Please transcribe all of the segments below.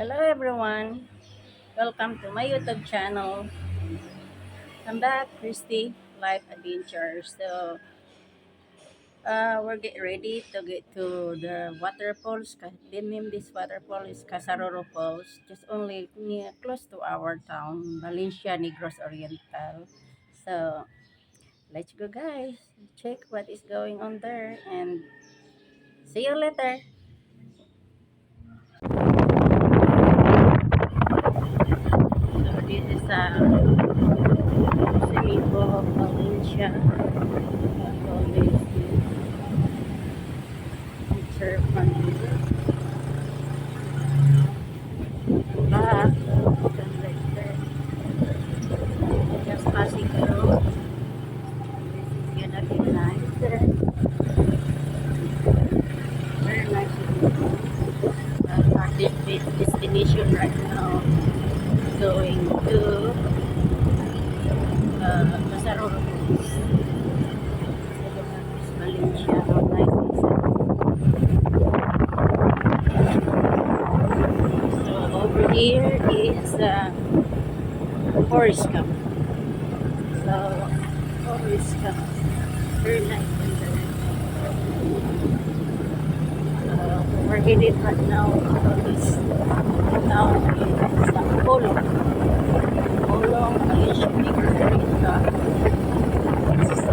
Hello everyone, welcome to my YouTube channel. I'm back, Cristy Life Adventure. We're getting ready to get to the waterfalls. They name this waterfall is Casaroro Falls, just only near close to our town, Valencia, Negros Oriental. So let's go, guys. Check what is going on there, and see you later. So this is swimming pool of Valencia. Always surf on back. Right there. Just passing through. This is gonna be nice there. Very nice. Our destination right now going to Casaroro Beach. Valencia. How nice is it? So over here is forest camp. So forest camp. Very nice in there. We're headed right now to this town in Polo. Polo, Malaysia, Negros. This is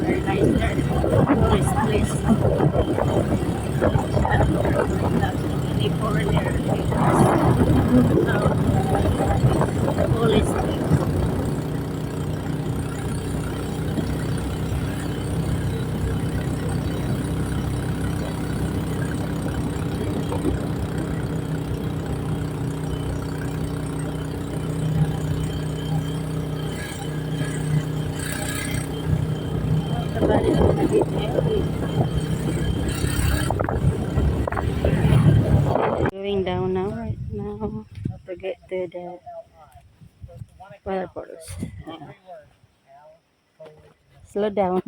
very nice there. Tourist place. Any foreigner. Tourist place. Everybody's gonna be happy. Going down now, right now, to get to the waterfalls. Slow down.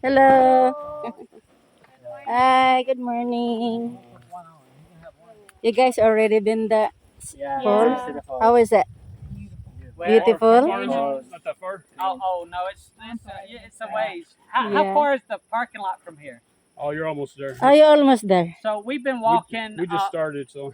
Hello. Hi, good morning. You guys already been the falls? How is it? Beautiful? Not that far. Oh no, it's a ways. How Yeah. far is the parking lot from here? Oh, you're almost there. Are you almost there? So we've been walking. We just started, so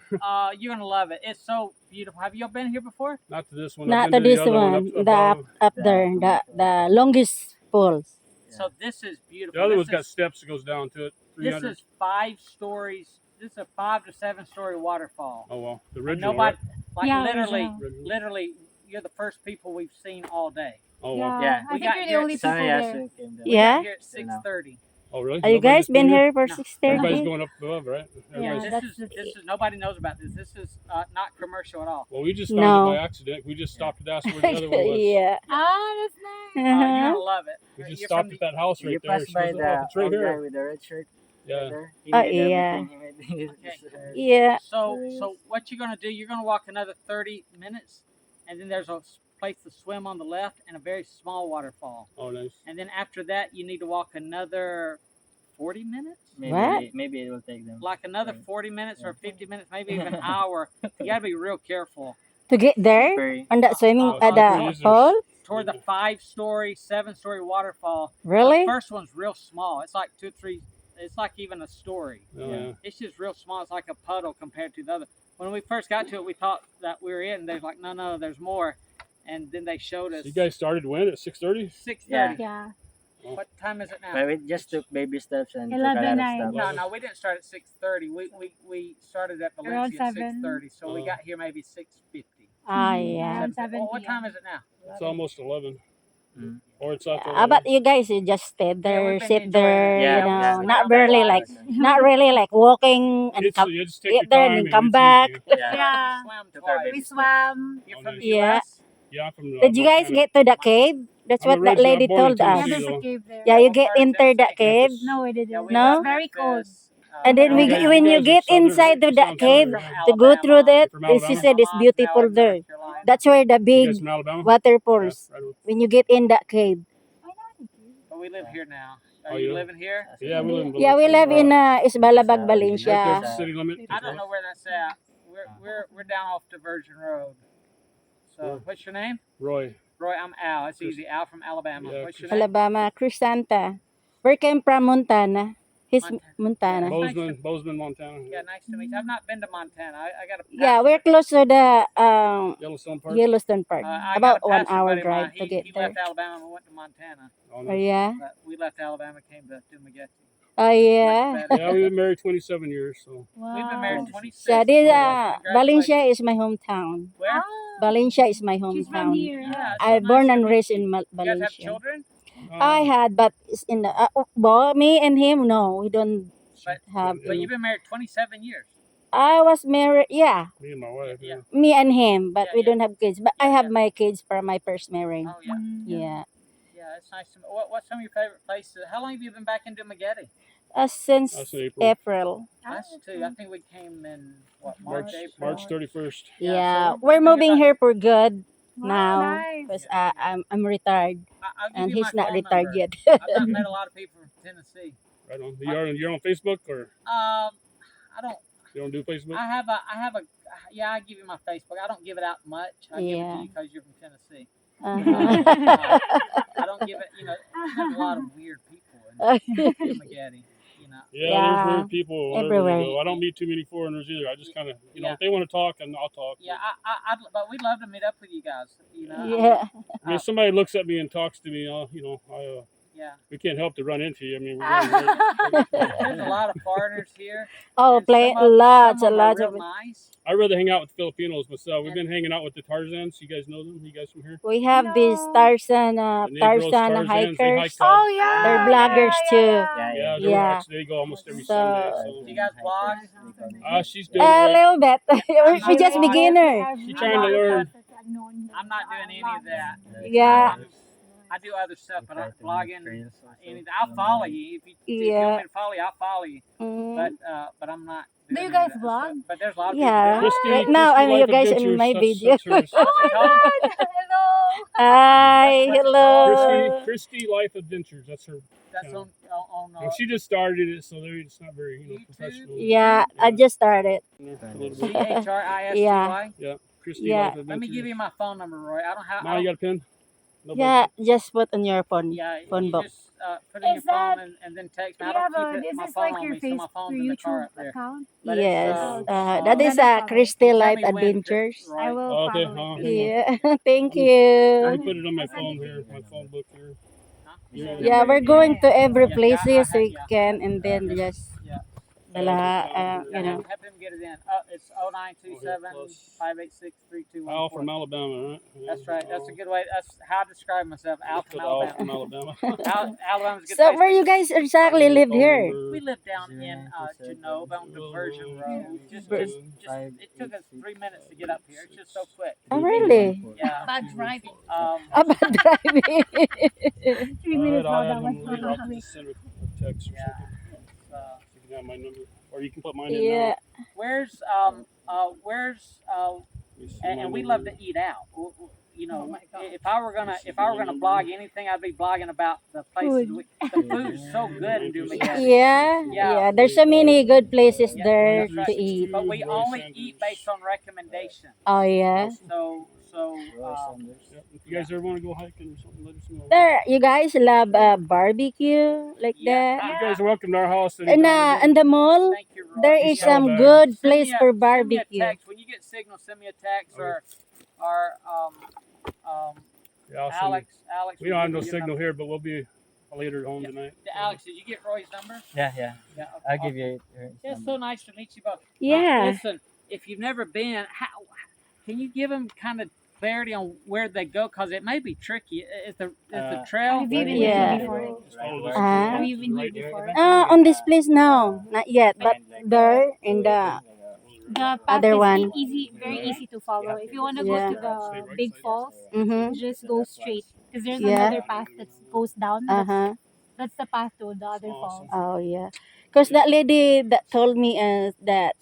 You're gonna love it. It's so beautiful. Have you all been here before? not to this one. Not I've to been to this the other one. up The above. up there. The longest falls. So this is beautiful. The other This one's got is- steps that goes down to it. This 300. is 5 stories. This is a 5 to 7 story waterfall. Oh well, the And original. nobody, Right? like Yeah, literally, original. literally, you're the first people we've seen all day. Oh well. Yeah, We I think got you're the here only at people Sunny there. We Yeah? got here at 6:30. Oh really? Are you Nobody guys just been here for No. 6:30? Everybody's going up above, right? Yeah, Everybody's- This is nobody knows about this. This is not commercial at all. Well, we just found No. it by accident. We just stopped to ask where the other one was. Yeah. Ah, that's nice. You're Uh-huh. gonna love it. We just You're stopped from at that house right You there. passed She by goes, the "Oh, it's right old guy here." with the red shirt. Yeah. Right there. He Oh, made yeah. everything. He made Yeah. So what you're gonna do? You're gonna walk another 30 minutes, and then there's a place to swim on the left and a very small waterfall. Oh nice. And then after that, you need to walk another 40 minutes, maybe, What? maybe it will take them. like another 40 minutes or 50 minutes, maybe even an hour. You gotta be real careful. To get there? Very, On that swimming Oh, at so the fall? Toward the 5-story, 7-story waterfall. Really? The first one's real small. It's like 2, 3. It's like even a story. Oh yeah. It's just real small. It's like a puddle compared to the other. When we first got to it, we thought that we were in. They're like, no, there's more. And then they showed us So you guys started when at 6:30? 6:30. Yeah. What time is it now? but we just took baby steps and took a 11, lot of stuff. No, we didn't start at 6:30. We started at Around Valencia at 7. 6:30, so we Oh. got here maybe 6:50. Ah, yeah. Around 7 Well, what p.m. time is it now? It's almost 11. Mm. Or it's after How 11. about you guys? You just stayed there, we've been sit enjoying there, it. Yeah, you know, yeah. not Yeah. really like, not really like walking and come, You just take get your there time and then come it's back. easy. Yeah. Yeah. Swam Took our twice. We swam. You're Oh, from nice. the Yeah. US? Yeah, I'm from. Did you guys Montana. get to the cave? That's I'm what that original- lady I'm born in told us. Yeah, Tennessee, there's a though. cave there. Yeah, you What get part of entered that Tennessee? cave. No, we didn't. Yeah, we No? left It's very cold. Memphis, And then You guys- when you you guys are get southern, inside right? to that Sounds cave, southern, right? to go through that, From she Alabama? said it's beautiful there. That's where the You big guys from Alabama? waterfalls. Yeah, right on. When you get in that cave. But we live here now. Are Oh, you you do? living here? Yeah, we live in Yeah, we Biloxi. live in Isbalabag, Right there Valencia. at the city limit. I don't know where that's at. We're down off Diversion Road. So Where? what's your name? Roy. Roy, I'm Al. It's Chris- easy. Al from Alabama. Yeah, What's your Chris- name? Alabama, Crisanta. Where came from Montana? He's Montana. Bozeman, Montana. Yeah, nice to meet you. I've not been to Montana. I got a Yeah, we're close to the Yellowstone Park. Yellowstone Park. I About got a 1 pastor hour buddy of mine. drive to get He there. left Alabama and went to Montana. Oh, Oh nice. yeah. But we left Alabama, came to Dumaguete. Oh yeah. Yeah, we've been married 27 years, so. We've been married 26. So this Congratulations. Valencia is my hometown. Where? Valencia is my She's from hometown. here. Yeah, I so born nice to and meet raised you. in You guys have Valencia. children? I had, but it's in the well, me and him. No, we don't But, have. but Any. you've been married 27 years. I was married. Yeah, Me and my wife, yeah. me and him, but Yeah, we yeah. don't have kids. But I Yeah, have yeah. my kids from my first marriage. Oh, yeah. Yeah. Yeah, it's nice to meet. What's some of your favorite places? How long have you been back in Dumaguete? Since That's in April. April. Us too. I think we came in, what, March, March, April? March 31st. Yeah, so we're we've been moving here for good Wow, now nice. because I'm retired I'll give and you he's my not phone retired number. yet. I've not met a lot of people from Tennessee. Right on. You're on Facebook or I don't. you don't do Facebook? I have a. Yeah, I give you my Facebook. I don't give it out much. I give it to Yeah. you because you're from Tennessee. Uh-huh. I don't give it. There's a lot of weird people in Dumaguete. Yeah, Yeah, there's weird people wherever everywhere. we go. I don't meet too many foreigners either. I just kind of, Yeah. if they want to talk, and I'll talk. Yeah, but we'd love to meet up with you guys. Yeah. I mean, if somebody looks at me and talks to me, Yeah. we can't help to run into you. I mean, There's a lot of foreigners here. Oh, and play some of lots them and are lots real of. nice. I'd rather hang out with Filipinos myself. We've And- been hanging out with the Tarzans. You guys know them? You guys from here? We have these No. Tarzan, The Negros Tarzan Tarzans, they hikers. hike up. Oh yeah. They're yeah, bloggers yeah, too. yeah. Yeah, Yeah. they go almost every So- Sunday. Do you guys blog? She's doing A it. little bit. we're not just blogging. beginner. She's trying to learn. I'm not doing any of that. Yeah. I do other stuff, but I'm blogging. Anything. I'll follow you if you Yeah. want me to follow you. I'll follow you. Mm. But I'm not. Do doing you any of guys that vlog? stuff. But there's a lot of Yeah. people. Cristy, Right now, Cristy you Life guys in Adventures, my that's video. hers. What's it called? Hello. Hi, hello. Cristy Life Adventures. That's her. That's on. Well, she just started it, so it's not very YouTube? professional. Yeah, I just started. A little bit. CHRISTY. Yeah, Cristy Yeah. Life Adventures. Let me give you my phone number, Roy. I don't have. Now you got a pen? No Yeah, just put on your phone. Yeah, Phone you book. just put in your Is that- phone and then text me. Do I you have don't a, keep is my this phone like on your me, so my Facebook, phone's your in the car YouTube up there. account? But it's, Yes. uh, That is gonna follow. Cristy Tell Life me when, Adventures. Roy. I will Oh, okay. follow it. Yeah, thank Let you. me put it on my phone here, my phone book here. Huh? Yeah, we're going to every Yeah, places I- we yeah. can, and then just Yeah. dala, Yeah, have him get it in. It's 0927-586-3214. Al from Alabama, right? Yeah. That's right. That's a good way. That's how I describe myself. Al Put from Al Alabama. from Alabama. Alabama's a good So place. where you guys exactly live here? We live down in Genova on Diversion Road. It took us 3 minutes to get up here. It's just so quick. Oh, really? Yeah. Bad driving. About driving. 3 minutes I'll now, that have was him so read off quick. the center text or Yeah. something. You can have my number, or you can put mine in Yeah. now. Where's Let me see and my we number. love to eat out. You know, Oh my God. if I were gonna blog anything, I'd be blogging about the places. The food's so good in Dumaguete. Yeah, yeah. There's so many good places Yeah, there that's right. to eat. But we only eat based on recommendation. Oh yeah. So Yeah, if you guys ever want to go hiking or something, let us know. There, you guys love barbecue like Yeah. that. You guys are welcome to our house. In anytime. in the mall, thank you, Roy. there is Yeah. some Send good Send place me a- for Send me a barbecue. text when you get signal. Send me a text or Yeah, I'll send Alex. you. We don't have no will give you signal number. here, but we'll be later at home Yeah. tonight. Alex, did you get Roy's number? Yeah. Yeah. I'll give you her Yeah, it's number. so nice to meet you both. Yeah. Listen, if you've never been, can you give them kind of clarity on where they go? Because it may be tricky. Is the trail? Have you been Yeah. here before? Uh-huh. Have you been here before? On this place, no, not yet. But there in the The path Other is one. easy, very easy to follow. If you want to Yeah. go to the big falls, mm-hmm. just go straight. Because there's Yeah. another path that goes down. Uh huh. That's the path to the other Awesome. falls. Oh yeah, because that lady that told me that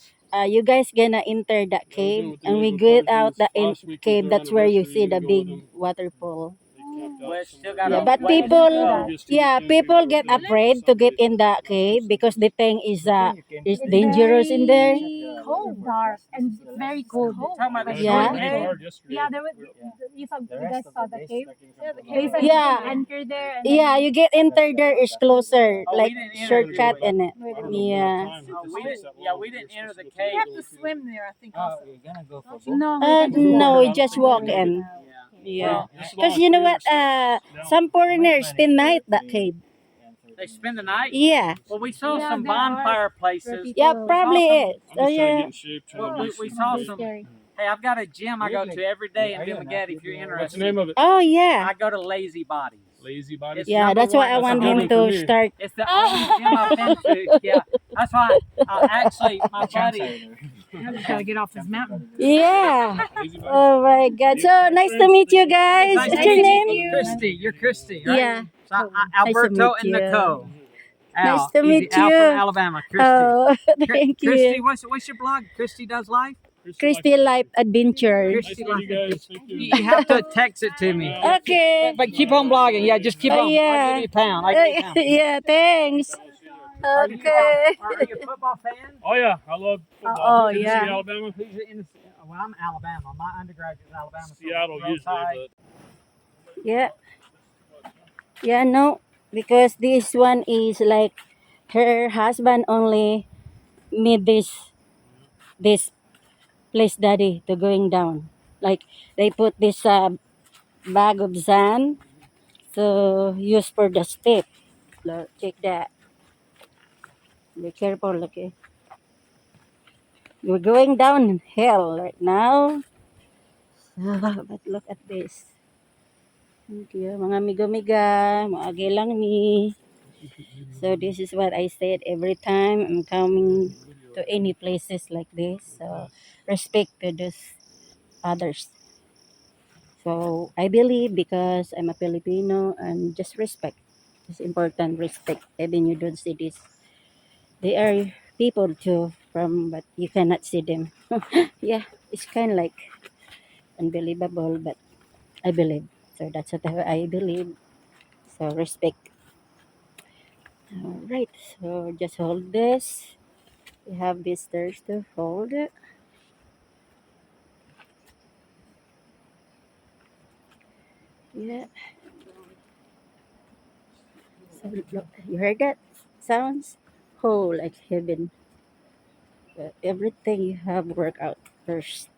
you guys gonna enter that Yeah, we're doing cave what the and we neighborhood get party out is. the Last week was cave. their That's where you anniversary. see You the can go with big them. waterfall. They camped out Well, it's still somewhere. got Yeah, a but I ways to didn't do people, go. that. August yeah, 18th, we people were get there on afraid to get Sunday. in that Last cave Tuesday. because the thing is Good thing you came is today. It's dangerous in there. very dark and it's very cold. You're talking about the Yeah, it Yeah. got swim pretty cave? dark yesterday. Yeah, there was. Yeah. You saw. The You rest guys of saw the the days, cave. like, you can They go said along. you Yeah. can enter there and Yeah, you get enter there is closer, Oh, like we didn't enter, shortcut did we? in it. I don't know if we have Yeah. time. Oh, This we takes didn't. that Yeah, long. we We're didn't enter supposed to the go cave. together with you. there. I think Oh, you're gonna go for both? No, No, I we don't just think we walk can make it. in. Yeah. Yeah. Well, this is Because on you know three what? other sides. Now, Some foreigners spend night that cave. They spend the night? Yeah. Well, we saw Yeah, some there are bonfire places. Yeah, people. probably Awesome. is. I'm Oh just trying to yeah. get in shape, trying to be We some saw fit. some. Scary. Hey, I've got a gym I go to every day in Are you an Dimmagat if you're athlete? What's the interested. name of it? Oh yeah. I go to Lazy Bodies. Lazy Bodies. It's Yeah, number that's why one. I That's a want good him one for to me. start. It's the only gym I've been to. Yeah, that's why. Actually, my buddy. I'm just gotta get off this mountain. Yeah. Lazy Bodies. Oh my God. So nice to meet you guys. Nice What's to your meet name? you. Christy. You're Christy, right? Yeah. So, Nice to Alberto meet and you. Nicole. Nice Al, to easy. meet Al you. from Alabama. Christy. Oh, thank Christy, you. what's your blog? Christy Does Life? Christy Life Adventures. Nice Christy to meet you Life. guys. Thank you. You have to text it to me. Yeah. Okay. But keep on blogging. Yeah, just keep Oh on. I'll yeah. give you a pound. I'll give you a pound. Yeah, thanks. Are you, Okay. are you a football fan? Oh yeah, I love football. Oh, Tennessee, yeah. Alabama, Who's in the, well, I'm Alabama. My undergraduate is Alabama. So Seattle Roll usually, Tide. but Yeah. Yeah, no. Because this one is like her husband only made this place daddy to going down. Like they put this bag of sand to use for the step. Look, check that. Be careful, okay? We're going downhill right now. But look at this. Thank you. Mga migo-miga, maagi lang ni. So this is what I said every time I'm coming to any places like this. So respect to those others. So I believe because I'm a Filipino and just respect. It's important respect. Even you don't see this. They are people too from but you cannot see them. Yeah, it's kind of like unbelievable but I believe. So that's what I believe. So respect. All right. So just hold this. We have this stairs to hold it. Yeah. So look, you heard that sounds? Oh, like heaven. But everything you have work out first.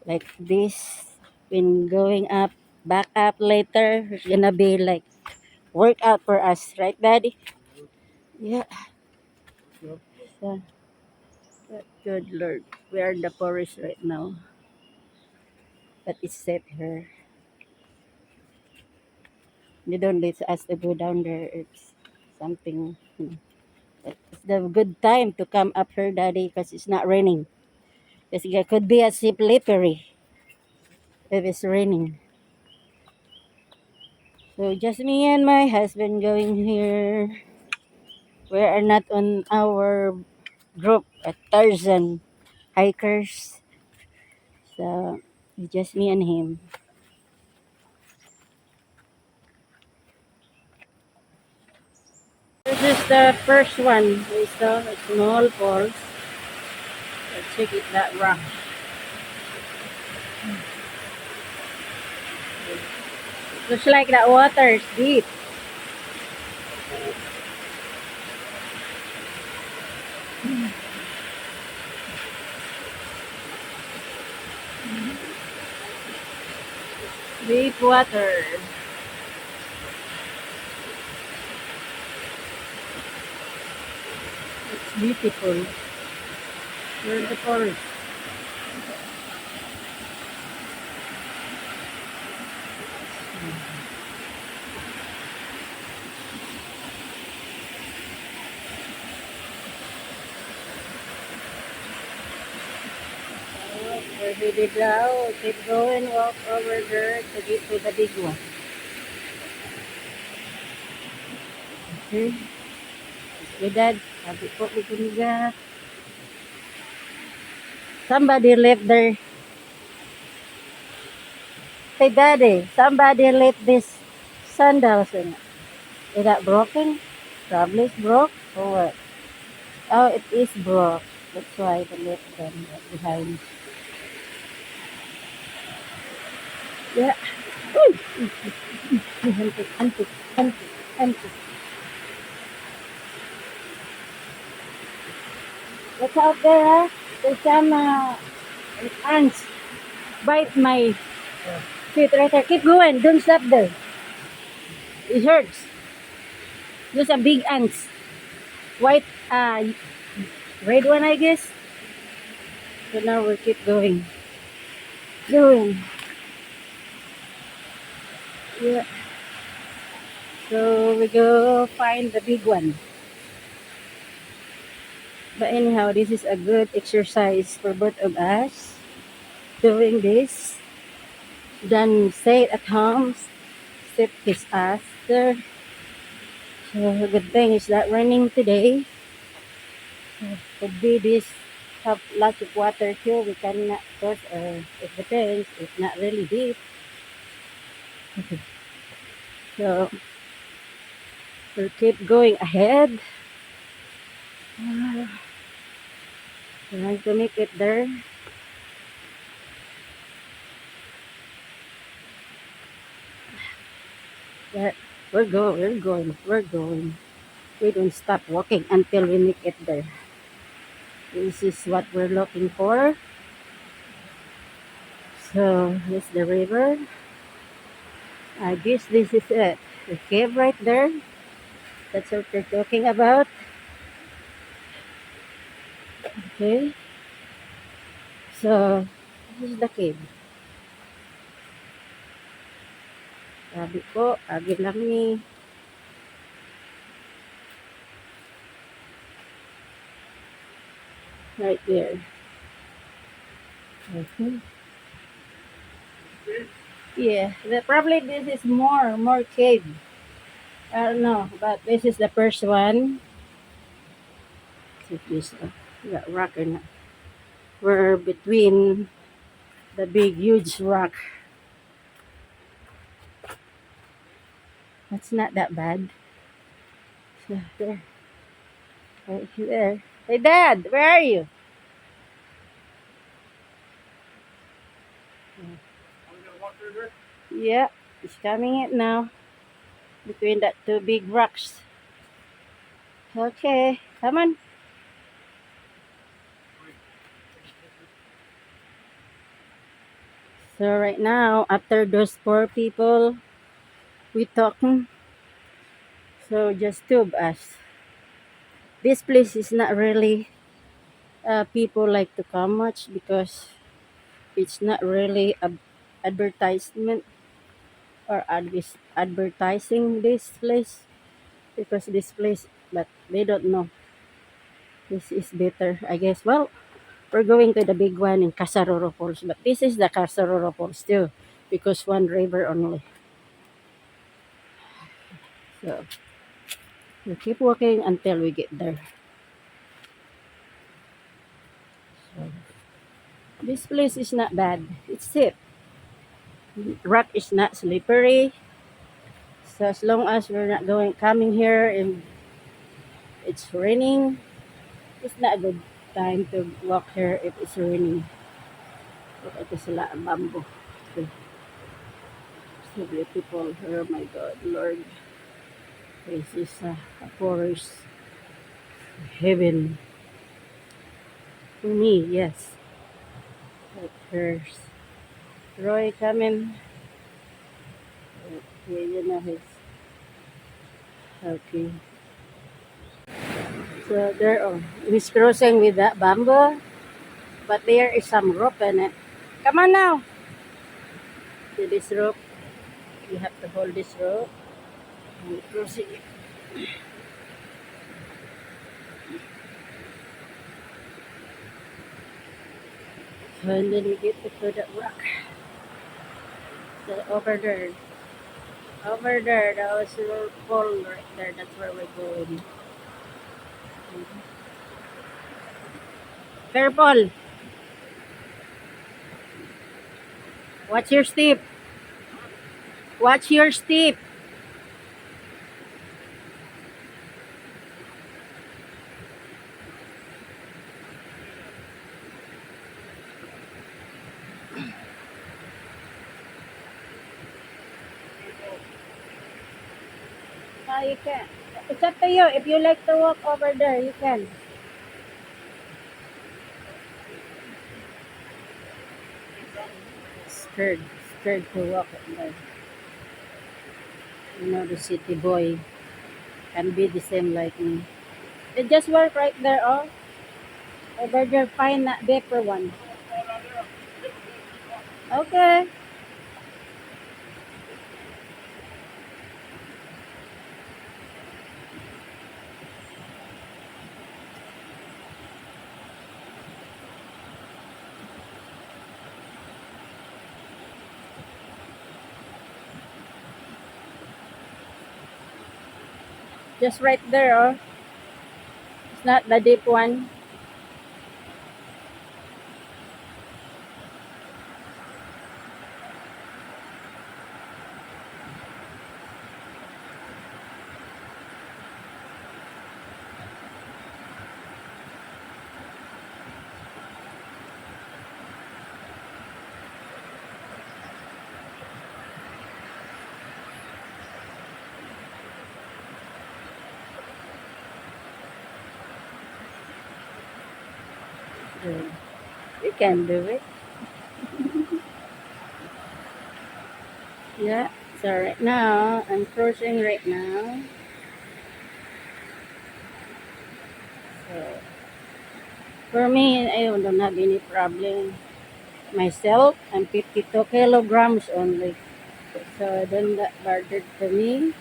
Like this, when going up, back up later, it's gonna be like workout for us, right, Daddy? Yeah. So, but good Lord, we are in the forest right now, but it's safe here. You don't let us to go down there. It's something. It's the good time to come up here, Daddy, because it's not raining. Because it could be a slippery if it's raining. So just me and my husband going here. We are not on our group at Tarzan hikers. So it's just me and him. This is the first one. We saw a small falls. Let's check it that rock. Looks like the water is deep. Deep water. It's beautiful. We're in the forest. We're headed now. Keep going, walk over there to get to the big one. Okay. With that, sabi ko, biguniga. Somebody left their, hey daddy, somebody left this sandals in it. Is that broken? Probably it's broke or what? Oh, it is broke. That's why they left them behind. Yeah. Uy! Hantik, hantik, hantik, hantik. What's out there, huh? There's some ants bite my feet right there. Keep going. Don't stop there. It hurts. Those are big ants. White, red one, I guess. So now we keep going. Going. Yeah. So we go find the big one. But anyhow, this is a good exercise for both of us. Doing this. Then stay at home. Sip his after. So the good thing is that raining today. Could be this have lots of water too. We cannot cross or it depends. It's not really deep. So we'll keep going ahead. Trying to make it there. But we're going. We don't stop walking until we make it there. This is what we're looking for. So this is the river. I guess this is it. The cave right there. That's what we're talking about. Okay. So this is the cave. Sabi ko, agi lang ni. Right there. Okay. Yeah, probably this is more cave. I don't know, but this is the first one. See this, we got rock or not. We're between the big huge rock. That's not that bad. So there, right there. Hey Dad, where are you? Yeah, it's coming in now. Between that two big rocks. Okay, come on. So right now, after those four people, we talking. So just two of us. This place is not really people like to come much because it's not really a advertisement or advertising this place because this place, but they don't know this is better, I guess. Well, we're going to the big one in Casaroro Falls, but this is the Casaroro Falls too because one river only. So we keep walking until we get there. So this place is not bad. It's safe. Rock is not slippery. So as long as we're not coming here and it's raining, it's not a good time to walk here if it's raining. Look at this lot of bamboo. So, so beautiful. Oh my God, Lord. This is a forest heaven. For me, yes. But there's Roy coming. Okay, you know his. Okay. So there, oh, he's crossing with that bamboo, but there is some rope in it. Come on now. See this rope? You have to hold this rope and cross it. And then we get to that rock. So over there. Over there, that was a pole right there. That's where we're going. Careful. Watch your step. Watch your step. You can. It's up to you. If you like to walk over there, you can. Scared. Scared to walk up there. You know, the city boy can be the same like me. It just work right there, oh. Over there, find that deeper one. Okay. Just right there, oh. It's not the deep one. Good. You can do it. Yeah. So right now, I'm crossing right now. So for me, I don't have any problem. Myself, I'm 52 kilograms only. So don't that bothered to me.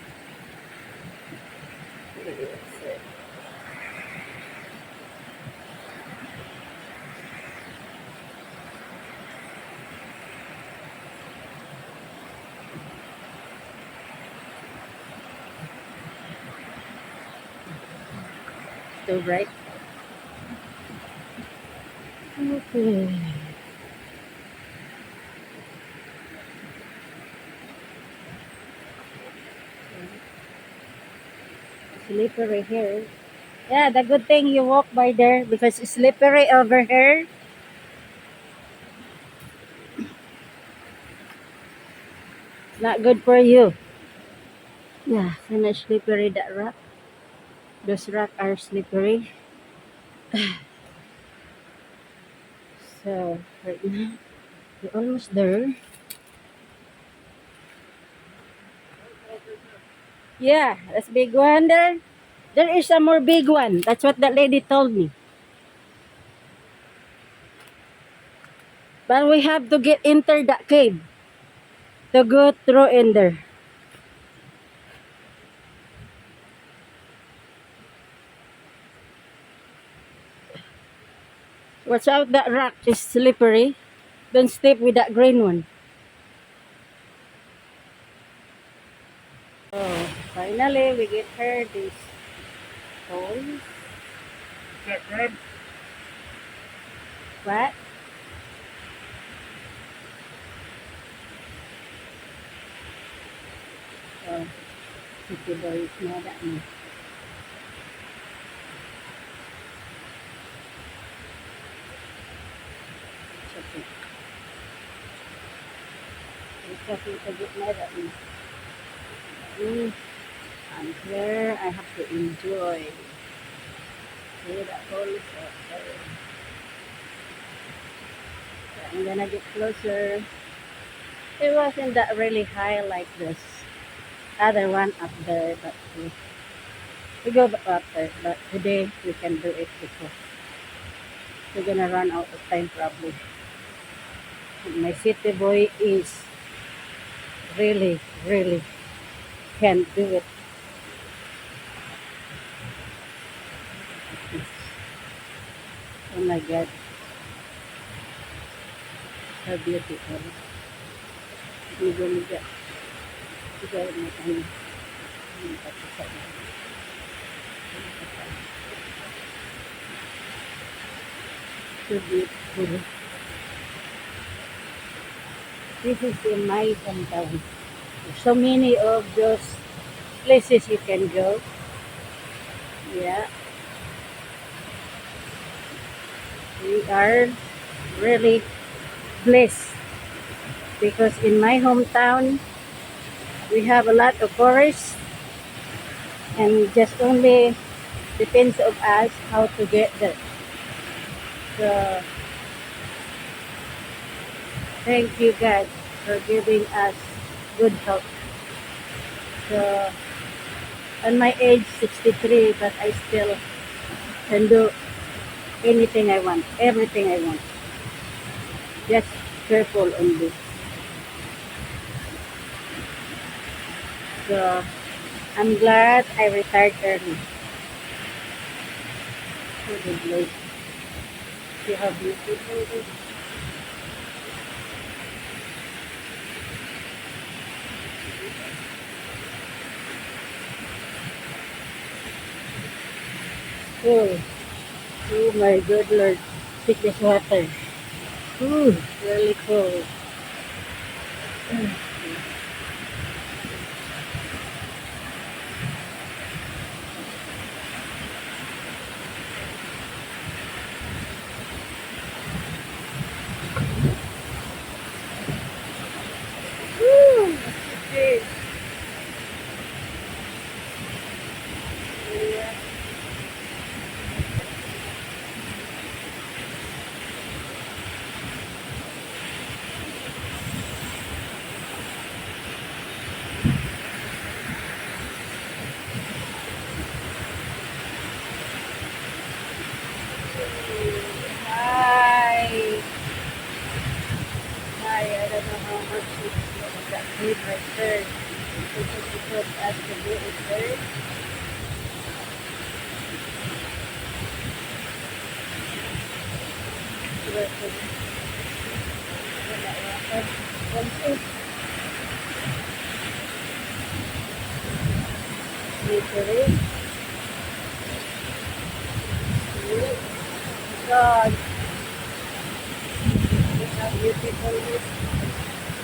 So right. Okay. Slippery here. Yeah, the good thing you walk by there because it's slippery over here. It's not good for you. Yeah, kind of slippery that rock. Those rock are slippery. So right now we're almost there. Yeah, that's big one there. There is a more big one. That's what that lady told me. But we have to get into that cave to go through in there. Watch out, that rock is slippery. Don't step with that green one. Oh, finally we get her this hole. That crab? What? Oh, city boy is mad at me. It's okay. It's okay to get mad at me. Mm, I'm here. I have to enjoy. See that hole is okay. So I'm gonna get closer. It wasn't that really high like this other one up there, but we go up there. But today we can do it because we're gonna run out of time probably. And my city boy is really, really can't do it. Oh my God, so beautiful. Liga-liga. Ikaw na ano. So beautiful. This is in my hometown. So many of those places you can go. Yeah, we are really blessed because in my hometown we have a lot of forests and just only depends of us how to get there. So thank you God for giving us good health. So on my age 63 but I still can do anything I want, everything I want. Just careful on this. So I'm glad I retired early. So good Lord. See how beautiful it is. Cool. Oh my good Lord. Take this water. Ooh, really cool. Woo! Okay. Yeah. Hi. Hi. I don't know how much it's that food right there. Because as the food is there. But one food. Literally. God. Look how beautiful it is.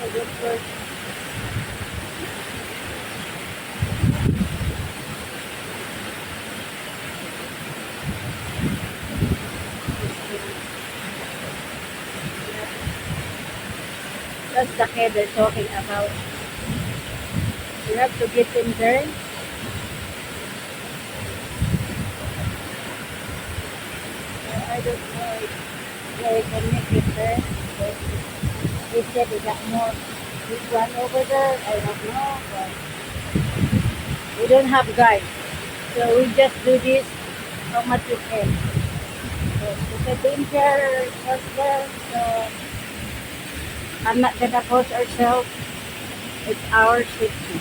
So good for that's the kid they're talking about. You have to get in there. I don't know if they can make it there. But they said they got more big one over there. I don't know, but we don't have guys. So we just do this how much we can. So it's a danger was there, so I'm not gonna force ourselves. It's our safety.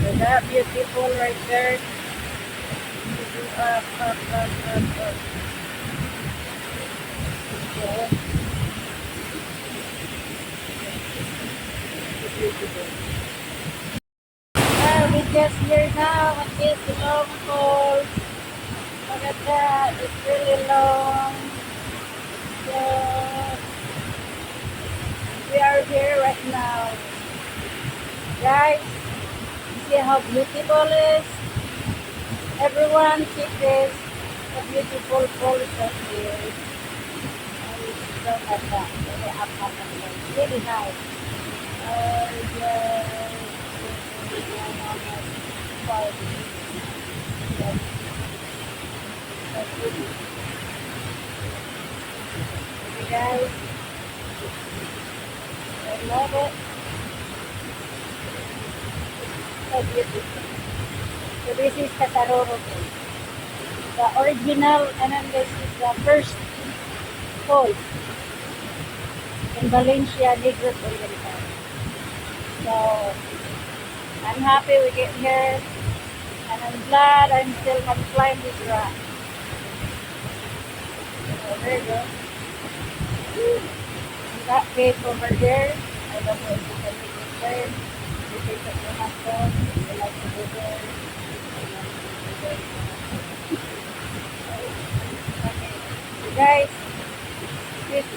So that beautiful right there. Up, up, up, up, up. Yeah, it's beautiful. We just here now at this long falls. Look at that, it's really long. So we are here right now. Guys, see how beautiful it is? Everyone see this, the beautiful falls that is. Look at that, really up, up, and down. Really high. Yes. Okay, guys, I love it. So beautiful. So this is Casaroro. The original, and then this is the first falls in Valencia, Negros Oriental. So I'm happy we get here, and I'm glad I'm still can climb this rock. So there you go. That gate over there, I don't know if you can make it there. You take it to Hampton, you like to go there. Okay. Guys, please.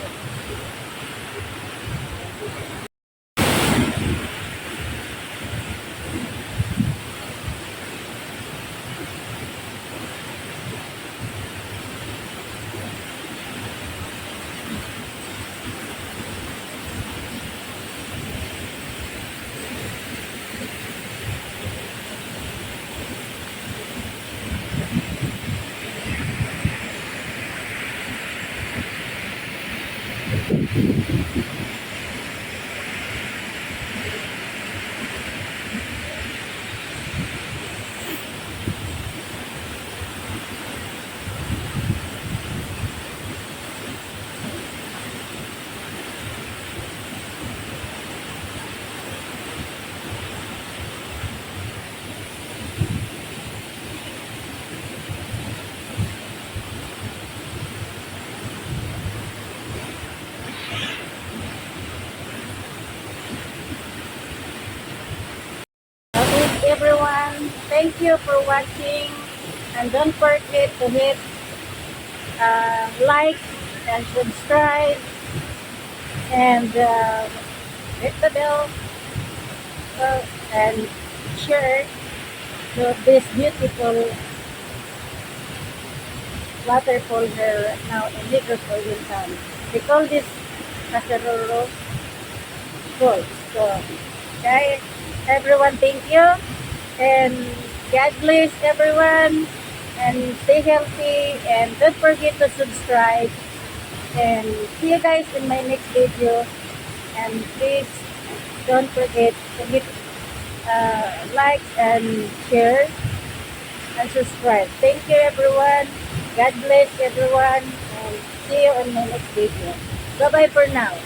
Okay, everyone, thank you for watching. And don't forget to hit like and subscribe and hit the bell and share to this beautiful waterfall here right now in Negros Oriental. We call this Casaroro Falls. So, guys, everyone, thank you. And God bless everyone. And stay healthy. And don't forget to subscribe. And see you guys in my next video. And please don't forget to hit like and share and subscribe. Thank you everyone. God bless everyone. And see you in my next video. Bye bye for now.